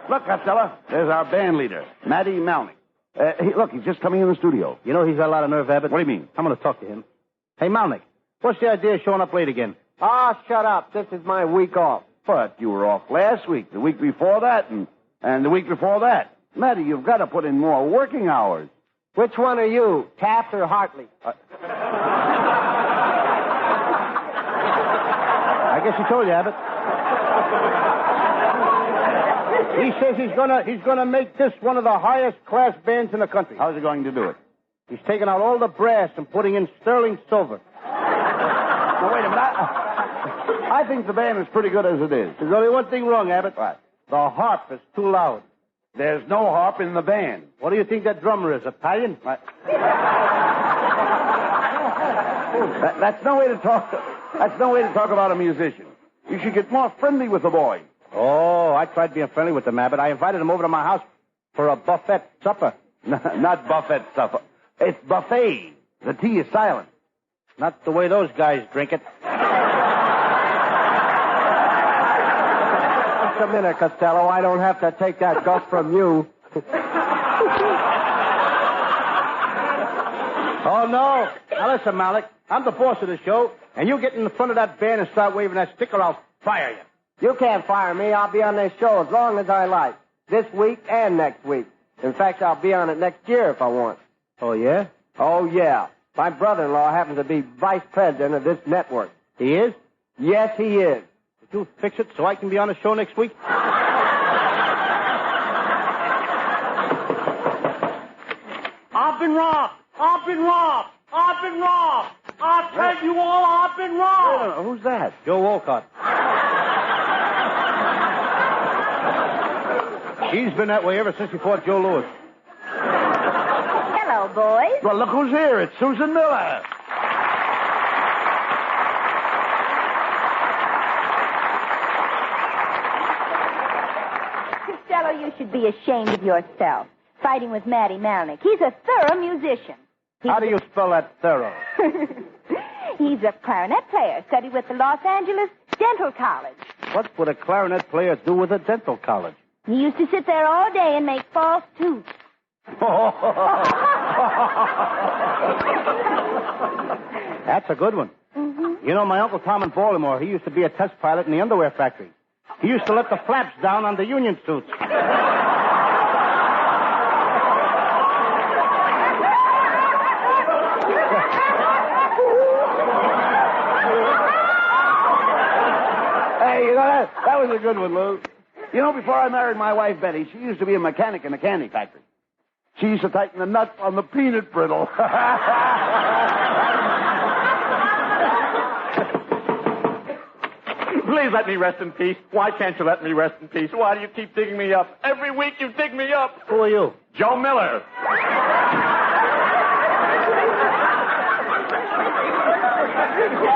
Look, Costello, there's our band leader, Matty Malnick. Look, he's just coming in the studio. You know he's got a lot of nerve, Abbott. What do you mean? I'm going to talk to him. Hey, Malnick, what's the idea of showing up late again? Ah, shut up. This is my week off. But you were off last week, the week before that, and the week before that. Matty, you've got to put in more working hours. Which one are you, Taft or Hartley? I guess he told you, Abbott. He says he's gonna make this one of the highest class bands in the country. How's he going to do it? He's taking out all the brass and putting in sterling silver. Now, wait a minute. I think the band is pretty good as it is. There's only one thing wrong, Abbott. What? The harp is too loud. There's no harp in the band. What do you think that drummer is, Italian? That's no way to talk. That's no way to talk about a musician. You should get more friendly with the boy. Oh, I tried being friendly with them, Abbott. I invited them over to my house for a buffet supper. Not buffet supper. It's buffet. The T is silent. Not the way those guys drink it. Just a minute, Costello. I don't have to take that guff from you. Oh, no. Now, listen, Malik. I'm the boss of the show, and you get in the front of that band and start waving that sticker, I'll fire you. You can't fire me. I'll be on this show as long as I like. This week and next week. In fact, I'll be on it next year if I want. Oh, yeah? Oh, yeah. My brother-in-law happens to be vice president of this network. He is? Yes, he is. Did you fix it so I can be on the show next week? I've been robbed. I've been robbed. I've been robbed. I tell you all, I've been robbed. Who's that? Joe Walcott. He's been that way ever since he fought Joe Louis. Hello, boys. Well, look who's here. It's Susan Miller. Costello, you should be ashamed of yourself. Fighting with Matty Malnick. He's a thorough musician. How do you spell that thorough? He's a clarinet player, studied with the Los Angeles Dental College. What would a clarinet player do with a dental college? He used to sit there all day and make false tooths. That's a good one. Mm-hmm. You know, my Uncle Tom in Baltimore, he used to be a test pilot in the underwear factory. He used to let the flaps down on the union suits. Hey, you know, that was a good one, Lou. You know, before I married my wife, Betty, she used to be a mechanic in a candy factory. She used to tighten the nut on the peanut brittle. Please let me rest in peace. Why can't you let me rest in peace? Why do you keep digging me up? Every week you dig me up. Who are you? Joe Miller.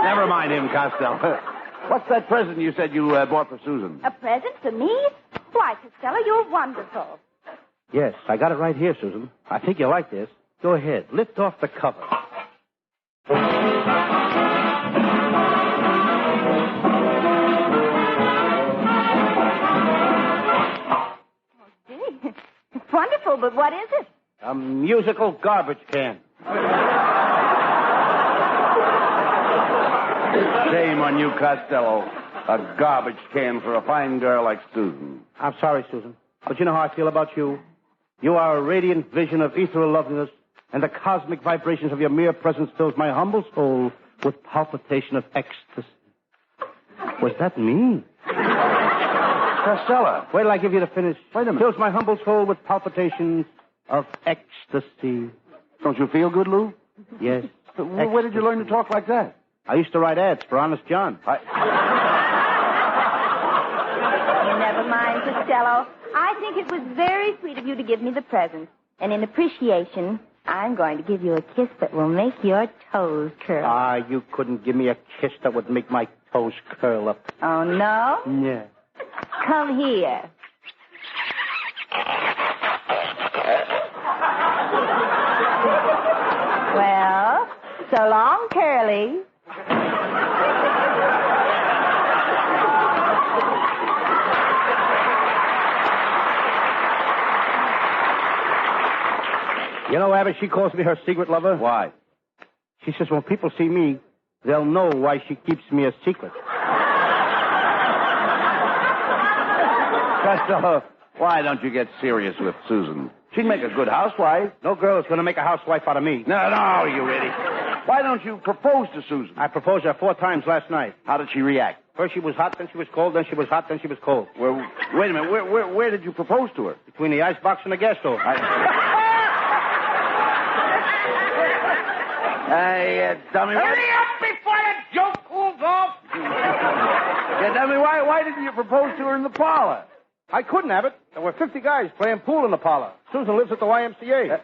Never mind him, Costello. What's that present you said you bought for Susan? A present for me? Why, Costello, you're wonderful. Yes, I got it right here, Susan. I think you'll like this. Go ahead. Lift off the cover. Gee, it's wonderful, but what is it? A musical garbage can. Shame on you, Costello. A garbage can for a fine girl like Susan. I'm sorry, Susan, but you know how I feel about you. You are a radiant vision of ethereal loveliness, and the cosmic vibrations of your mere presence fills my humble soul with palpitation of ecstasy. Was that me? Costello. Wait till I give you the finish. Wait a minute. Fills my humble soul with palpitations of ecstasy. Don't you feel good, Lou? Yes. Where did you learn to talk like that? I used to write ads for Honest John. Never mind, Costello. I think it was very sweet of you to give me the present. And in appreciation, I'm going to give you a kiss that will make your toes curl. Ah, you couldn't give me a kiss that would make my toes curl up. Oh, no? Yeah. Come here. Well, so long, Curly. You know, Abbott, she calls me her secret lover. Why? She says when people see me, they'll know why she keeps me a secret. Costello, why don't you get serious with Susan? She'd make a good housewife. No girl's going to make a housewife out of me. No, you idiot. Why don't you propose to Susan? I proposed her 4 times last night. How did she react? First she was hot, then she was cold, then she was hot, then she was cold. Well, wait a minute. Where did you propose to her? Between the icebox and the gas stove. Hey, dummy. Hurry up before the joke cools off. Yeah, dummy, why didn't you propose to her in the parlor? I couldn't, Abbott. There were 50 guys playing pool in the parlor. Susan lives at the YMCA.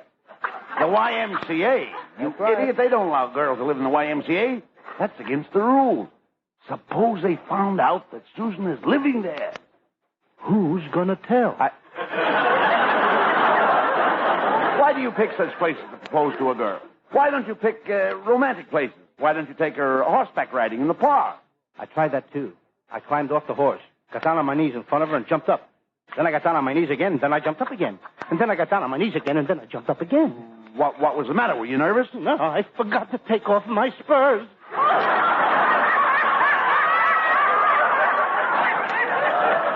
The YMCA? You right. idiot, they don't allow girls to live in the YMCA. That's against the rules. Suppose they found out that Susan is living there. Who's going to tell? Why do you pick such places to propose to a girl? Why don't you pick romantic places? Why don't you take her horseback riding in the park? I tried that, too. I climbed off the horse, got down on my knees in front of her, and jumped up. Then I got down on my knees again, then I jumped up again. And then I got down on my knees again, and then I jumped up again. What was the matter? Were you nervous? No, I forgot to take off my spurs.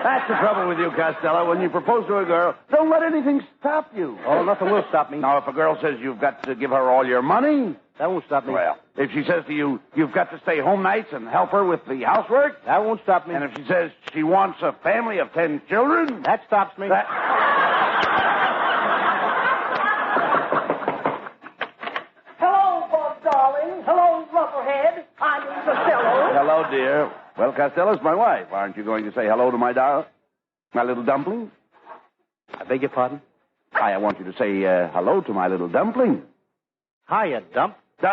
That's the trouble with you, Costello. When you propose to a girl, don't let anything stop you. Oh, nothing will stop me. Now, if a girl says you've got to give her all your money... That won't stop me. Well, if she says to you, you've got to stay home nights and help her with the housework... That won't stop me. And if she says she wants a family of 10 children... That stops me. Hello, Bud, darling. Hello, Rubberhead. I'm Lou Costello. Hello, dear. Well, Costello's my wife. Aren't you going to say hello to my little dumpling? I beg your pardon? I want you to say hello to my little dumpling. Hiya, Dump. My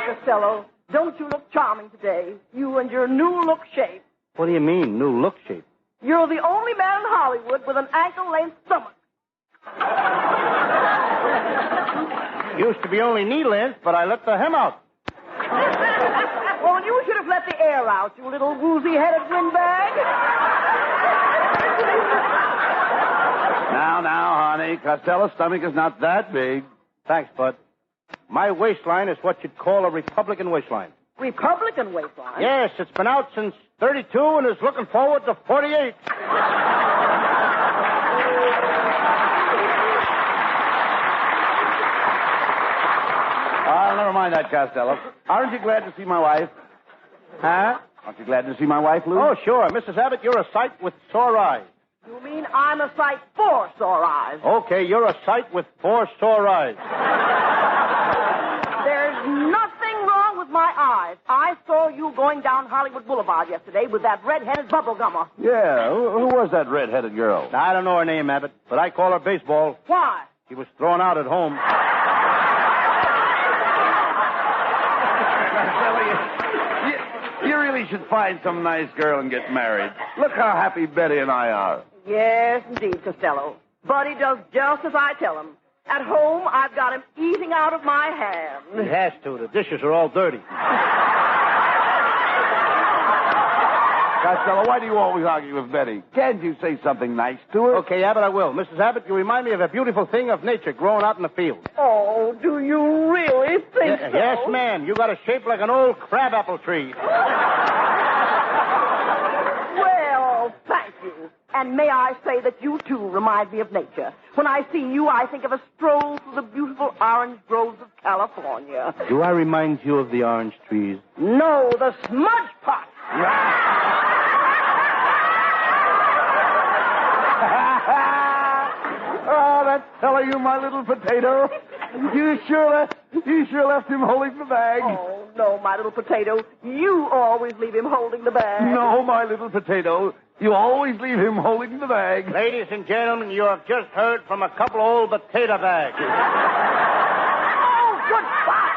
Costello, don't you look charming today? You and your new look shape. What do you mean, new look shape? You're the only man in Hollywood with an ankle-length stomach. Used to be only knee length, but I let the hem out. Well, you should have let the air out, you little woozy-headed windbag. Now, honey, Costello's stomach is not that big. Thanks, Bud. My waistline is what you'd call a Republican waistline. Republican waistline? Yes, it's been out since 32 and is looking forward to 48. Never mind that, Costello. Aren't you glad to see my wife? Huh? Aren't you glad to see my wife, Lou? Oh, sure. Mrs. Abbott, you're a sight with sore eyes. You mean I'm a sight for sore eyes? Okay, you're a sight with 4 sore eyes. There's nothing wrong with my eyes. I saw you going down Hollywood Boulevard yesterday with that red-headed bubblegummer. Yeah, who was that red-headed girl? I don't know her name, Abbott, but I call her Baseball. Why? She was thrown out at home. You really should find some nice girl and get married. Look how happy Betty and I are. Yes, indeed, Costello. Buddy does just as I tell him. At home, I've got him eating out of my hand. He has to. The dishes are all dirty. Costello, why do you always argue with Betty? Can't you say something nice to her? Okay, Abbott, I will. Mrs. Abbott, you remind me of a beautiful thing of nature growing out in the field. Oh, do you really think so? Yes, ma'am. You got a shape like an old crabapple tree. Well, thank you. And may I say that you, too, remind me of nature. When I see you, I think of a stroll through the beautiful orange groves of California. Do I remind you of the orange trees? No, the smudge pot. Oh, that fellow, you my little potato. You sure left him holding the bag. Oh, no, my little potato. You always leave him holding the bag. No, my little potato. You always leave him holding the bag. Ladies and gentlemen, you have just heard from a couple of old potato bags. Oh, goodbye.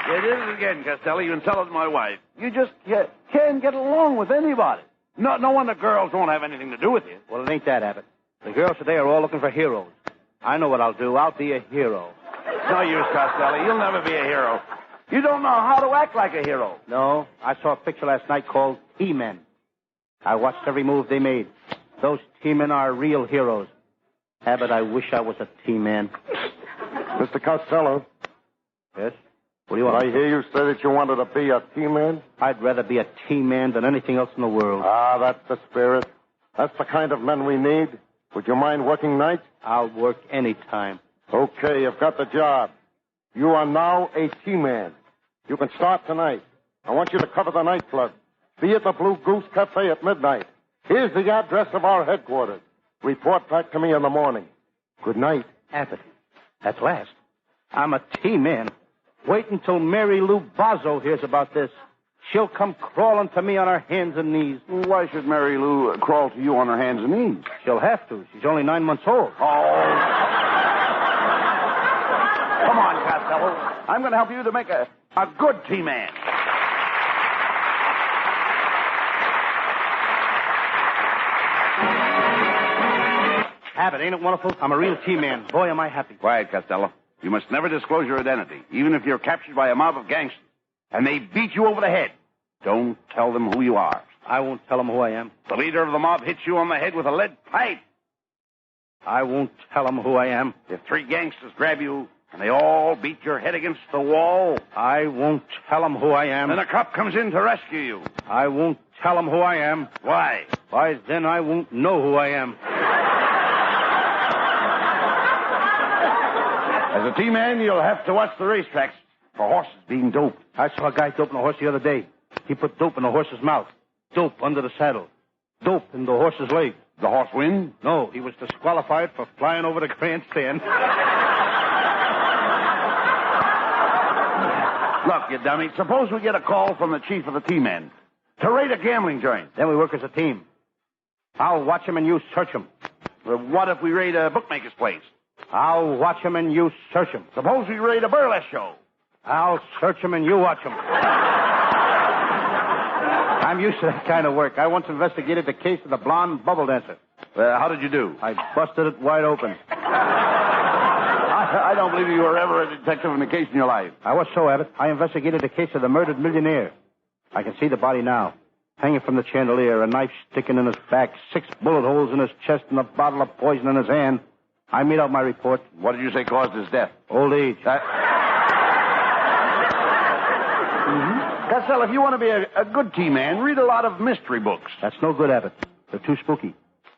You did it again, Costello. You insulted my wife. You just can't get along with anybody. No wonder girls won't have anything to do with you. Well, it ain't that, Abbott. The girls today are all looking for heroes. I know what I'll do. I'll be a hero. No use, Costello. You'll never be a hero. You don't know how to act like a hero. No, I saw a picture last night called T-Men. I watched every move they made. Those T-Men are real heroes. Abbott, I wish I was a T-Man. Mr. Costello. Yes? What do you want? Did I hear you say that you wanted to be a T-Man? I'd rather be a T-Man than anything else in the world. Ah, that's the spirit. That's the kind of men we need. Would you mind working nights? I'll work any time. Okay, you've got the job. You are now a T-Man. You can start tonight. I want you to cover the nightclub. Be at the Blue Goose Cafe at midnight. Here's the address of our headquarters. Report back to me in the morning. Good night. Abbott, at last. I'm a T-Man. Wait until Mary Lou Bozzo hears about this. She'll come crawling to me on her hands and knees. Why should Mary Lou crawl to you on her hands and knees? She'll have to. She's only 9 months old. Oh. Come on, Costello. I'm going to help you to make a good T-Man. Abbott, ain't it wonderful? I'm a real T-Man. Boy, am I happy. Quiet, Costello. You must never disclose your identity, even if you're captured by a mob of gangsters, and they beat you over the head. Don't tell them who you are. I won't tell them who I am. The leader of the mob hits you on the head with a lead pipe. I won't tell them who I am. If 3 gangsters grab you and they all beat your head against the wall, I won't tell them who I am. then a cop comes in to rescue you. I won't tell them who I am. Why? Why, then I won't know who I am. As a T-Man, you'll have to watch the racetracks for horses being doped. I saw a guy doping a horse the other day. He put dope in the horse's mouth. Dope under the saddle. Dope in the horse's leg. The horse win? No, he was disqualified for flying over the grandstand. Look, you dummy, suppose we get a call from the chief of the T-Men to raid a gambling joint. Then we work as a team. I'll watch him and you search him. Well, what if we raid a bookmaker's place? I'll watch him and you search him. Suppose we raid a burlesque show. I'll search him and you watch him. I'm used to that kind of work. I once investigated the case of the blonde bubble dancer. How did you do? I busted it wide open. I don't believe you were ever a detective in a case in your life. I was so, Abbott. I investigated the case of the murdered millionaire. I can see the body now. Hanging from the chandelier, a knife sticking in his back, 6 bullet holes in his chest, and a bottle of poison in his hand. I made out my report. What did you say caused his death? Old age. Costello, if you want to be a good T-Man, read a lot of mystery books. That's no good, Abbott. They're too spooky.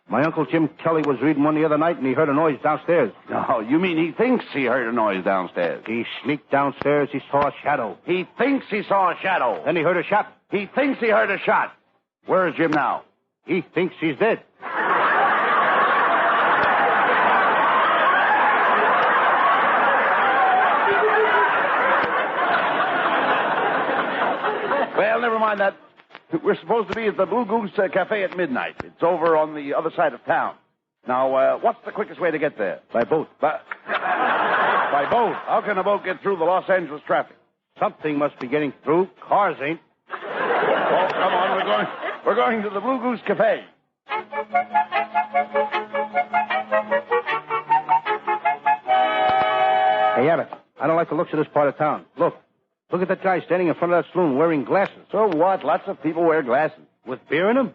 My Uncle Jim Kelly was reading one the other night, and he heard a noise downstairs. No, you mean he thinks he heard a noise downstairs? He sneaked downstairs. He saw a shadow. He thinks he saw a shadow. Then he heard a shot. He thinks he heard a shot. Where is Jim now? He thinks he's dead. Well, never mind that. We're supposed to be at the Blue Goose Cafe at midnight. It's over on the other side of town. Now, what's the quickest way to get there? By boat. By boat? How can a boat get through the Los Angeles traffic? Something must be getting through. Cars ain't. Oh, come on. We're going to the Blue Goose Cafe. Hey, Abbott, I don't like the looks of this part of town. Look at that guy standing in front of that saloon wearing glasses. So what? Lots of people wear glasses. With beer in them?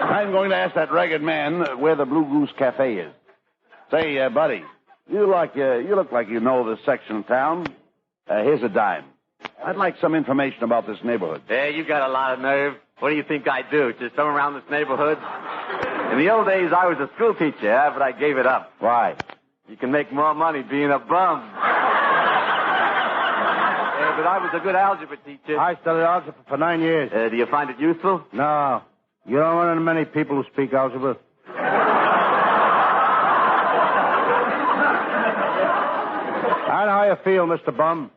I'm going to ask that ragged man where the Blue Goose Cafe is. Say, buddy, you look like you know this section of town. Here's a dime. I'd like some information about this neighborhood. Hey, you got a lot of nerve. What do you think I do? Just come around this neighborhood? In the old days, I was a school teacher, but I gave it up. Why? You can make more money being a bum. But I was a good algebra teacher. I studied algebra for 9 years. Do you find it useful? No. You don't run into many people who speak algebra. I know how you feel, Mr. Bum.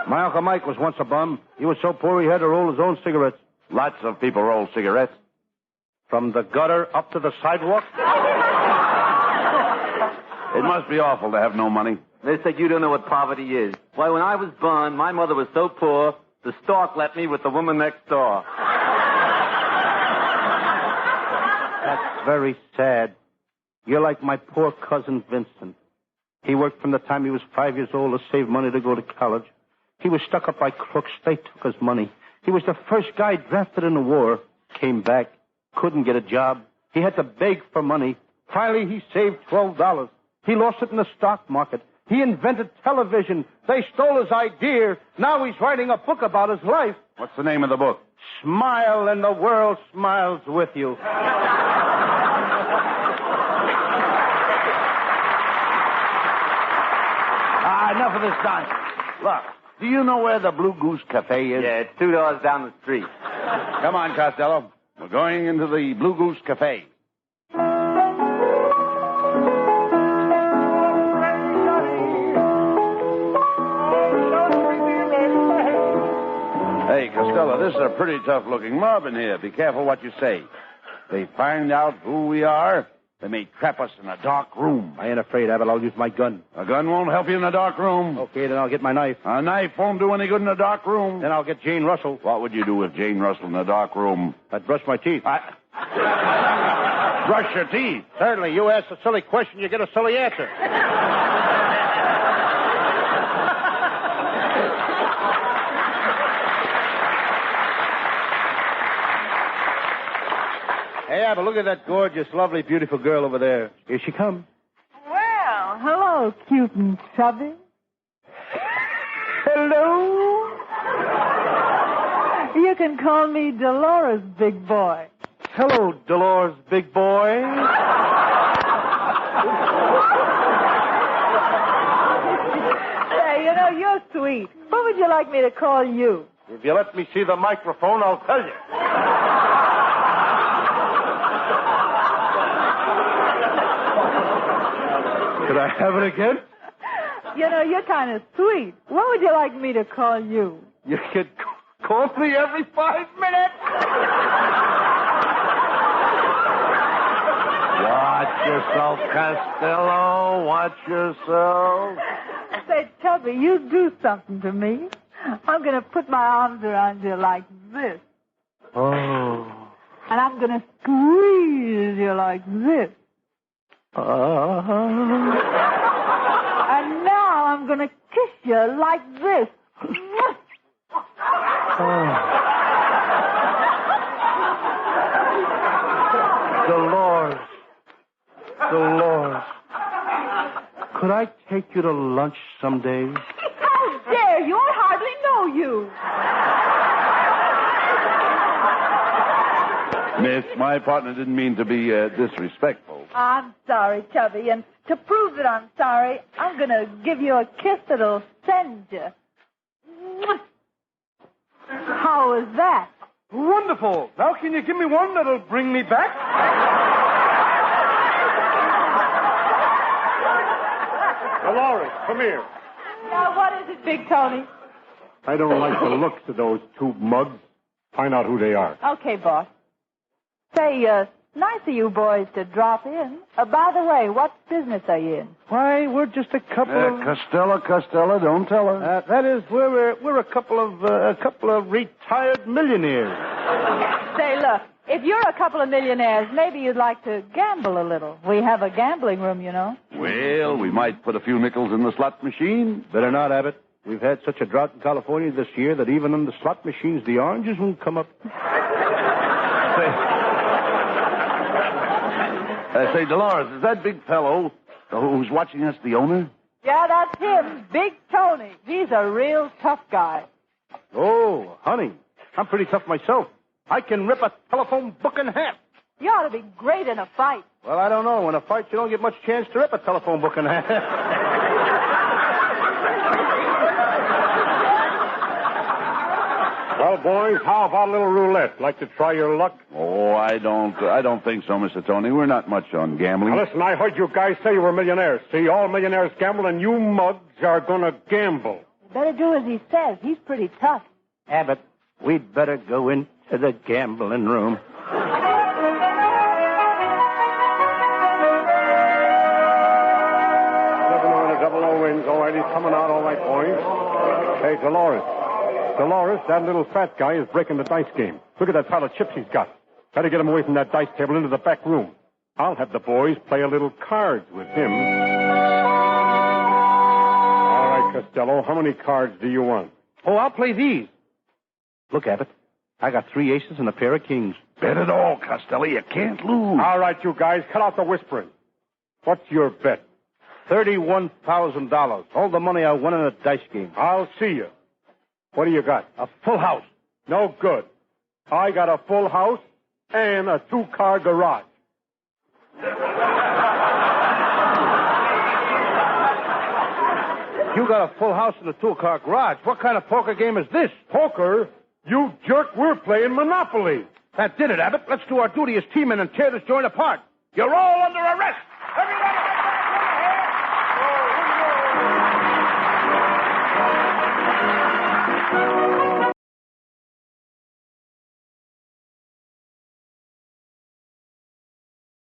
My Uncle Mike was once a bum. He was so poor he had to roll his own cigarettes. Lots of people roll cigarettes. From the gutter up to the sidewalk? It must be awful to have no money. They said you don't know what poverty is. Why, when I was born, my mother was so poor, the stork left me with the woman next door. That's very sad. You're like my poor cousin Vincent. He worked from the time he was 5 years old to save money to go to college. He was stuck up by crooks. They took his money. He was the first guy drafted in the war. Came back. Couldn't get a job. He had to beg for money. Finally, he saved $12. He lost it in the stock market. He invented television. They stole his idea. Now he's writing a book about his life. What's the name of the book? Smile and the world smiles with you. Enough of this nonsense. Look, do you know where the Blue Goose Cafe is? Yeah, it's 2 doors down the street. Come on, Costello. We're going into the Blue Goose Cafe. Hey, Costello, this is a pretty tough-looking mob in here. Be careful what you say. They find out who we are, they may trap us in a dark room. I ain't afraid, Abbott. I'll use my gun. A gun won't help you in a dark room. Okay, then I'll get my knife. A knife won't do any good in a dark room. Then I'll get Jane Russell. What would you do with Jane Russell in a dark room? I'd brush my teeth. Brush your teeth? Certainly. You ask a silly question, you get a silly answer. Hey, Abbott, look at that gorgeous, lovely, beautiful girl over there. Here she comes. Well, hello, cute and chubby. Hello. You can call me Dolores, big boy. Hello, Dolores, big boy. Hey, you're sweet. What would you like me to call you? If you let me see the microphone, I'll tell you. Could I have it again? You're kind of sweet. What would you like me to call you? You could call me every 5 minutes. Watch yourself, Costello. Watch yourself. Say, Chubby, you do something to me. I'm going to put my arms around you like this. Oh. And I'm going to squeeze you like this. And now I'm going to kiss you like this. Dolores. Could I take you to lunch someday? How dare you? I hardly know you. Miss, my partner didn't mean to be disrespectful. I'm sorry, Chubby, and to prove that I'm sorry, I'm going to give you a kiss that'll send you. How was that? Wonderful. Now can you give me one that'll bring me back? Dolores, come here. Now, what is it, Big Tony? I don't like the looks of those two mugs. Find out who they are. Okay, boss. Say, nice of you boys to drop in. By the way, what business are you in? Why, we're just a couple of... Costello, don't tell her. That is, we're a couple of retired millionaires. Say, look, if you're a couple of millionaires, maybe you'd like to gamble a little. We have a gambling room, you know. Well, we might put a few nickels in the slot machine. Better not, Abbott. We've had such a drought in California this year that even in the slot machines, the oranges won't come up. Say, Dolores, is that big fellow who's watching us the owner? Yeah, that's him, Big Tony. He's a real tough guy. Oh, honey, I'm pretty tough myself. I can rip a telephone book in half. You ought to be great in a fight. Well, I don't know. In a fight, you don't get much chance to rip a telephone book in half. Well, boys, how about a little roulette? Like to try your luck? Oh, I don't think so, Mr. Tony. We're not much on gambling. Now, listen, I heard you guys say you were millionaires. See, all millionaires gamble, and you mugs are going to gamble. You better do as he says. He's pretty tough. Abbott, we'd better go into the gambling room. 700 wins. All right, he's coming out all right, boys. Hey, Dolores, that little fat guy is breaking the dice game. Look at that pile of chips he's got. Better get him away from that dice table into the back room. I'll have the boys play a little cards with him. Costello. How many cards do you want? Oh, I'll play these. Look, Abbott. I got 3 aces and a pair of kings. Bet it all, Costello. You can't lose. All right, you guys, cut out the whispering. What's your bet? $31,000. All the money I won in a dice game. I'll see you. What do you got? A full house. No good. I got a full house and a 2-car garage. You got a full house and a 2-car garage. What kind of poker game is this? Poker? You jerk, we're playing Monopoly. That did it, Abbott. Let's do our duty as teammen and tear this joint apart. You're all under arrest. Everybody get back over here.